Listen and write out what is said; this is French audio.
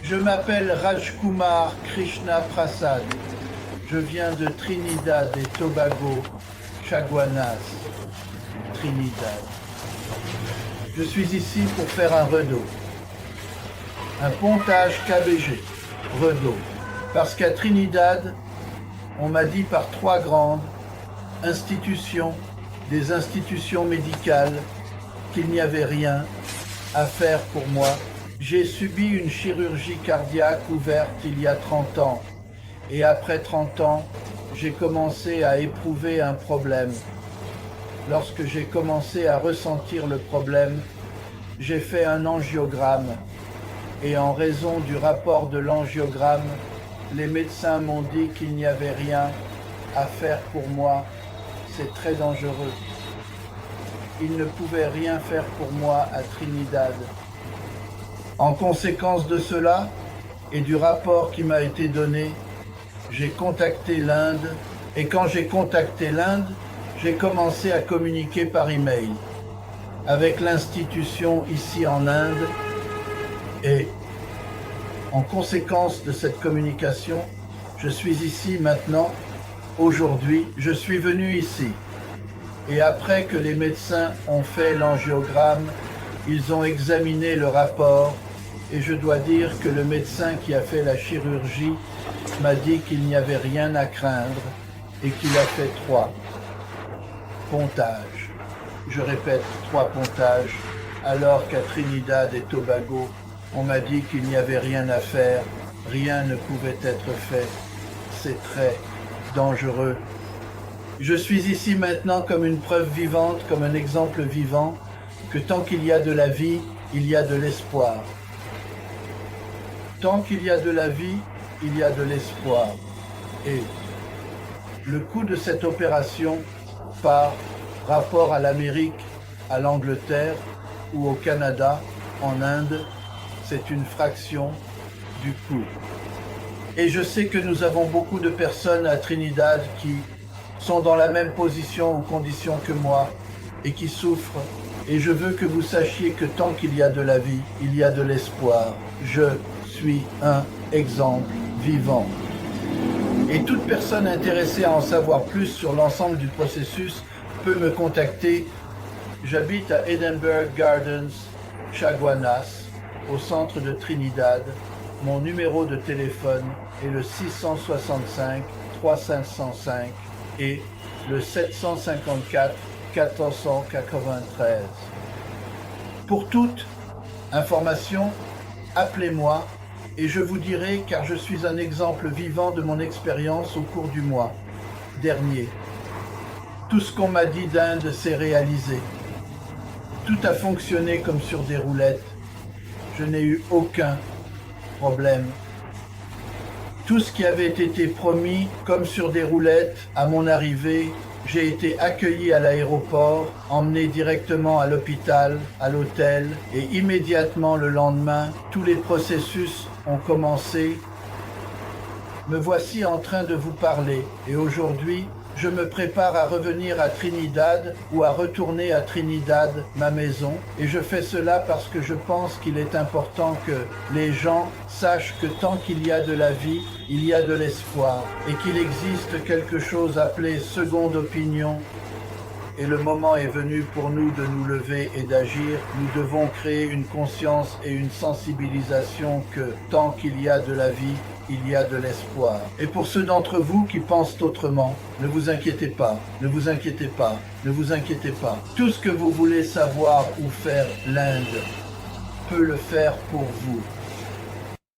Je m'appelle Rajkumar Krishna Prasad. Je viens de Trinidad et Tobago, Chaguanas, Trinidad. Je suis ici pour faire un redo. Un pontage KBG, redo. Parce qu'à Trinidad, on m'a dit par trois grandes institutions, des institutions médicales, qu'il n'y avait rien à faire pour moi. J'ai subi une chirurgie cardiaque ouverte il y a 30 ans. Et après 30 ans, j'ai commencé à éprouver un problème. Lorsque j'ai commencé à ressentir le problème, j'ai fait un angiogramme. Et en raison du rapport de l'angiogramme, les médecins m'ont dit qu'il n'y avait rien à faire pour moi. C'est très dangereux. Ils ne pouvaient rien faire pour moi à Trinidad. En conséquence de cela et du rapport qui m'a été donné, j'ai contacté l'Inde et quand j'ai contacté l'Inde, j'ai commencé à communiquer par email avec l'institution ici en Inde et en conséquence de cette communication, je suis ici maintenant, aujourd'hui, je suis venu ici. Et après que les médecins ont fait l'angiogramme, ils ont examiné le rapport et je dois dire que le médecin qui a fait la chirurgie m'a dit qu'il n'y avait rien à craindre et qu'il a fait 3 pontages. Je répète, 3 pontages, alors qu'à Trinidad et Tobago, on m'a dit qu'il n'y avait rien à faire, rien ne pouvait être fait. C'est très dangereux. Je suis ici maintenant comme une preuve vivante, comme un exemple vivant, que tant qu'il y a de la vie, il y a de l'espoir. Tant qu'il y a de la vie, il y a de l'espoir. Et le coût de cette opération par rapport à l'Amérique, à l'Angleterre ou au Canada, en Inde, c'est une fraction du coût. Et je sais que nous avons beaucoup de personnes à Trinidad qui sont dans la même position ou condition que moi et qui souffrent. Et je veux que vous sachiez que tant qu'il y a de la vie, il y a de l'espoir. Je suis un exemple vivant. Et toute personne intéressée à en savoir plus sur l'ensemble du processus peut me contacter. J'habite à Edinburgh Gardens, Chaguanas, au centre de Trinidad. Mon numéro de téléphone est le 665 3505 et le 754 1493. Pour toute information, appelez-moi et je vous dirai, car je suis un exemple vivant de mon expérience au cours du mois dernier. Tout ce qu'on m'a dit d'Inde s'est réalisé. Tout a fonctionné comme sur des roulettes. Je n'ai eu aucun problème. Tout ce qui avait été promis comme sur des roulettes à mon arrivée, j'ai été accueilli à l'aéroport, emmené directement à l'hôpital, à l'hôtel, et immédiatement le lendemain, tous les processus ont commencé. Me voici en train de vous parler, et aujourd'hui, je me prépare à revenir à Trinidad ou à retourner à Trinidad, ma maison, et je fais cela parce que je pense qu'il est important que les gens sachent que tant qu'il y a de la vie, il y a de l'espoir, et qu'il existe quelque chose appelé seconde opinion. Et le moment est venu pour nous de nous lever et d'agir. Nous devons créer une conscience et une sensibilisation que tant qu'il y a de la vie, il y a de l'espoir. Et pour ceux d'entre vous qui pensent autrement, ne vous inquiétez pas, ne vous inquiétez pas, ne vous inquiétez pas. Tout ce que vous voulez savoir ou faire l'Inde peut le faire pour vous.